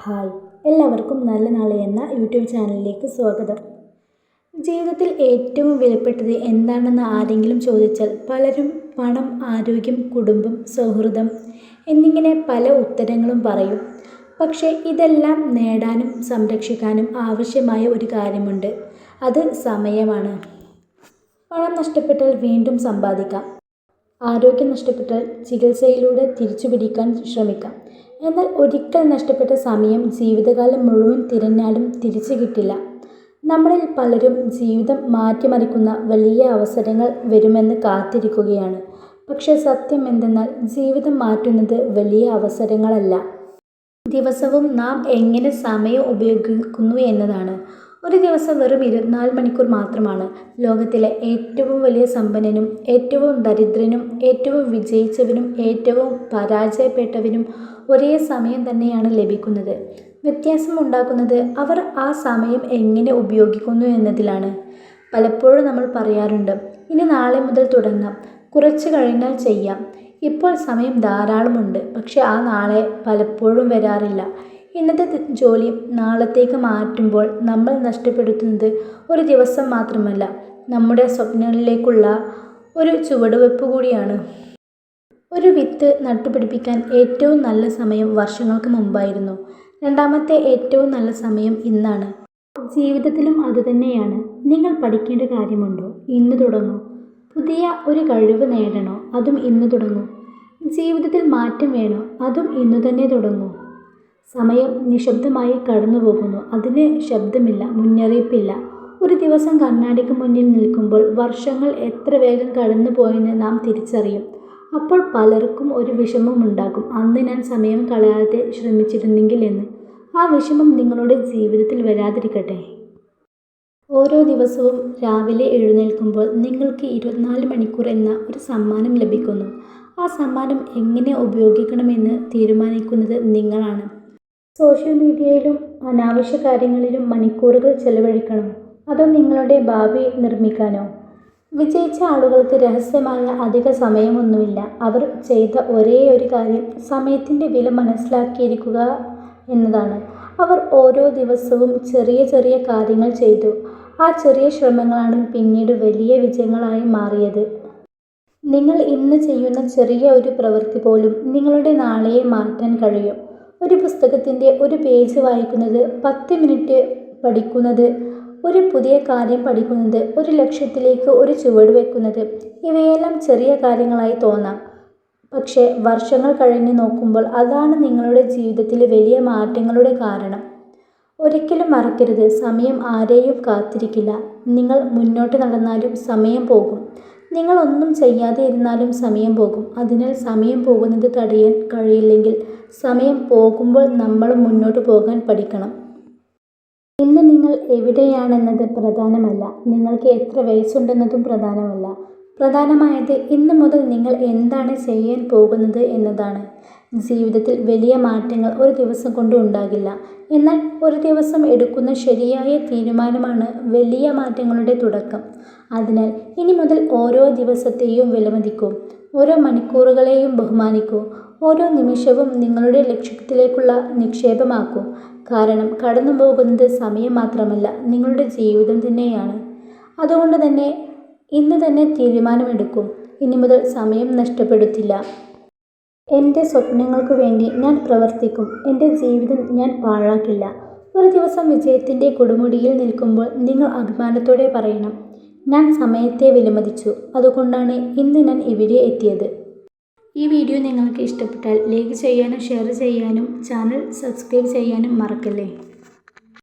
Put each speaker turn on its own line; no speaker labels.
Hi, എല്ലാവർക്കും നല്ല നാളെ എന്ന യൂട്യൂബ് ചാനലിലേക്ക് സ്വാഗതം. ജീവിതത്തിൽ ഏറ്റവും വിലപ്പെട്ടത് എന്താണെന്ന് ആരെങ്കിലും ചോദിച്ചാൽ പലരും പണം, ആരോഗ്യം, കുടുംബം, സൗഹൃദം എന്നിങ്ങനെ പല ഉത്തരങ്ങളും പറയും. പക്ഷേ ഇതെല്ലാം നേടാനും സംരക്ഷിക്കാനും ആവശ്യമായ ഒരു കാര്യമുണ്ട്. അത് സമയമാണ്. പണം നഷ്ടപ്പെട്ടാൽ വീണ്ടും സമ്പാദിക്കാം. ആരോഗ്യം നഷ്ടപ്പെട്ടാൽ ചികിത്സയിലൂടെ തിരിച്ചുപിടിക്കാൻ ശ്രമിക്കാം. എന്നാൽ ഒരിക്കൽ നഷ്ടപ്പെട്ട സമയം ജീവിതകാലം മുഴുവൻ തിരഞ്ഞാലും തിരിച്ചു കിട്ടില്ല. നമ്മളിൽ പലരും ജീവിതം മാറ്റിമറിക്കുന്ന വലിയ അവസരങ്ങൾ വരുമെന്ന് കാത്തിരിക്കുകയാണ്. പക്ഷേ സത്യം എന്തെന്നാൽ ജീവിതം മാറ്റുന്നത് വലിയ അവസരങ്ങളല്ല, ദിവസവും നാം എങ്ങനെ സമയം ഉപയോഗിക്കുന്നു എന്നതാണ്. ഒരു ദിവസം വെറും 24 മണിക്കൂർ മാത്രമാണ്. ലോകത്തിലെ ഏറ്റവും വലിയ സമ്പന്നനും ഏറ്റവും ദരിദ്രനും ഏറ്റവും വിജയിച്ചവനും ഏറ്റവും പരാജയപ്പെട്ടവനും ഒരേ സമയം തന്നെയാണ് ലഭിക്കുന്നത്. വ്യത്യാസം ഉണ്ടാക്കുന്നത് അവർ ആ സമയം എങ്ങനെ ഉപയോഗിക്കുന്നു എന്നതിലാണ്. പലപ്പോഴും നമ്മൾ പറയാറുണ്ട്, ഇനി നാളെ മുതൽ തുടങ്ങാം, കുറച്ച് കഴിഞ്ഞാൽ ചെയ്യാം. ഇപ്പോൾ സമയം ധാരാളമുണ്ട്. പക്ഷെ ആ നാളെ പലപ്പോഴും വരാറില്ല. ഇന്നത്തെ ജോലി നാളത്തേക്ക് മാറ്റുമ്പോൾ നമ്മൾ നഷ്ടപ്പെടുത്തുന്നത് ഒരു ദിവസം മാത്രമല്ല, നമ്മുടെ സ്വപ്നങ്ങളിലേക്കുള്ള ഒരു ചുവടുവെപ്പ് കൂടിയാണ്. ഒരു വിത്ത് നട്ടുപിടിപ്പിക്കാൻ ഏറ്റവും നല്ല സമയം വർഷങ്ങൾക്ക് മുമ്പായിരുന്നു. രണ്ടാമത്തെ ഏറ്റവും നല്ല സമയം ഇന്നാണ്. ജീവിതത്തിലും അതുതന്നെയാണ്. നിങ്ങൾ പഠിക്കേണ്ട കാര്യമുണ്ടോ? ഇന്ന് തുടങ്ങൂ. പുതിയ ഒരു കഴിവ് നേടണോ? അതും ഇന്ന് തുടങ്ങൂ. ജീവിതത്തിൽ മാറ്റം വേണോ? അതും ഇന്നു തന്നെ തുടങ്ങൂ. സമയം നിശബ്ദമായി കടന്നു പോകുന്നു. അതിന് ശബ്ദമില്ല, മുന്നറിയിപ്പില്ല. ഒരു ദിവസം കണ്ണാടിക്ക് മുന്നിൽ നിൽക്കുമ്പോൾ വർഷങ്ങൾ എത്ര വേഗം കടന്നു പോയെന്ന് നാം തിരിച്ചറിയും. അപ്പോൾ പലർക്കും ഒരു വിഷമമുണ്ടാകും, അന്ന് ഞാൻ സമയം കളയാതെ ശ്രമിച്ചിരുന്നെങ്കിൽ എന്ന്. ആ വിഷമം നിങ്ങളുടെ ജീവിതത്തിൽ വരാതിരിക്കട്ടെ. ഓരോ ദിവസവും രാവിലെ എഴുന്നേൽക്കുമ്പോൾ നിങ്ങൾക്ക് 24 മണിക്കൂർ എന്ന ഒരു സമ്മാനം ലഭിക്കുന്നു. ആ സമ്മാനം എങ്ങനെ ഉപയോഗിക്കണമെന്ന് തീരുമാനിക്കുന്നത് നിങ്ങളാണ്. സോഷ്യൽ മീഡിയയിലും അനാവശ്യ കാര്യങ്ങളിലും മണിക്കൂറുകൾ ചെലവഴിക്കണോ? അതോ നിങ്ങളുടെ ഭാവി നിർമ്മിക്കാനോ? വിജയിച്ച ആളുകൾക്ക് രഹസ്യമായ അധിക സമയമൊന്നുമില്ല. അവർ ചെയ്ത ഒരേ ഒരു കാര്യം സമയത്തിൻ്റെ വില മനസ്സിലാക്കിയിരിക്കുക എന്നതാണ്. അവർ ഓരോ ദിവസവും ചെറിയ ചെറിയ കാര്യങ്ങൾ ചെയ്തു. ആ ചെറിയ ശ്രമങ്ങളാണ് പിന്നീട് വലിയ വിജയങ്ങളായി മാറിയത്. നിങ്ങൾ ഇന്ന് ചെയ്യുന്ന ചെറിയ ഒരു പ്രവൃത്തി പോലും നിങ്ങളുടെ നാളെയെ മാറ്റാൻ കഴിയും. ഒരു പുസ്തകത്തിൻ്റെ ഒരു പേജ് വായിക്കുന്നത്, 10 മിനിറ്റ് പഠിക്കുന്നത്, ഒരു പുതിയ കാര്യം പഠിക്കുന്നത്, ഒരു ലക്ഷ്യത്തിലേക്ക് ഒരു ചുവട് വയ്ക്കുന്നത്, ഇവയെല്ലാം ചെറിയ കാര്യങ്ങളായി തോന്നാം. പക്ഷേ വർഷങ്ങൾ കഴിഞ്ഞ് നോക്കുമ്പോൾ അതാണ് നിങ്ങളുടെ ജീവിതത്തിലെ വലിയ മാറ്റങ്ങളുടെ കാരണം. ഒരിക്കലും മറക്കരുത്, സമയം ആരെയും കാത്തിരിക്കില്ല. നിങ്ങൾ മുന്നോട്ട് നടന്നാലും സമയം പോകും. നിങ്ങൾ ഒന്നും ചെയ്യാതെ ഇരുന്നാലും സമയം പോകും. അതിനാൽ സമയം പോകുന്നത് തടയാൻ കഴിയില്ലെങ്കിൽ സമയം പോകുമ്പോൾ നമ്മൾ മുന്നോട്ട് പോകാൻ പഠിക്കണം. ഇന്ന് നിങ്ങൾ എവിടെയാണെന്നത് പ്രധാനമല്ല, നിങ്ങൾക്ക് എത്ര വയസ്സുണ്ടെന്നതും പ്രധാനമല്ല. പ്രധാനമായത് ഇന്ന് മുതൽ നിങ്ങൾ എന്താണ് ചെയ്യാൻ പോകുന്നത് എന്നതാണ്. ജീവിതത്തിൽ വലിയ മാറ്റങ്ങൾ ഒരു ദിവസം കൊണ്ട് ഉണ്ടാകില്ല. എന്നാൽ ഒരു ദിവസം എടുക്കുന്ന ശരിയായ തീരുമാനമാണ് വലിയ മാറ്റങ്ങളുടെ തുടക്കം. അതിനാൽ ഇനി മുതൽ ഓരോ ദിവസത്തെയും വിലമതിക്കൂ. ഓരോ മണിക്കൂറുകളെയും ബഹുമാനിക്കൂ. ഓരോ നിമിഷവും നിങ്ങളുടെ ലക്ഷ്യത്തിലേക്കുള്ള നിക്ഷേപമാക്കൂ. കാരണം കടന്നു പോകുന്നത് സമയം മാത്രമല്ല, നിങ്ങളുടെ ജീവിതം തന്നെയാണ്. അതുകൊണ്ട് തന്നെ ഇന്ന് തന്നെ തീരുമാനമെടുക്കും. ഇനി മുതൽ സമയം നഷ്ടപ്പെടുത്തില്ല. എൻ്റെ സ്വപ്നങ്ങൾക്കു വേണ്ടി ഞാൻ പ്രവർത്തിക്കും. എൻ്റെ ജീവിതം ഞാൻ പാഴാക്കില്ല. ഒരു ദിവസം വിജയത്തിൻ്റെ കൊടുമുടിയിൽ നിൽക്കുമ്പോൾ നിങ്ങൾ അഭിമാനത്തോടെ പറയണം, ഞാൻ സമയത്തെ വിലമതിച്ചു. അതുകൊണ്ടാണ് ഇന്ന് ഞാൻ ഇവിടെ എത്തിയത്. ഈ വീഡിയോ നിങ്ങൾക്ക് ഇഷ്ടപ്പെട്ടാൽ ലൈക്ക് ചെയ്യാനും ഷെയർ ചെയ്യാനും ചാനൽ സബ്സ്ക്രൈബ് ചെയ്യാനും മറക്കല്ലേ.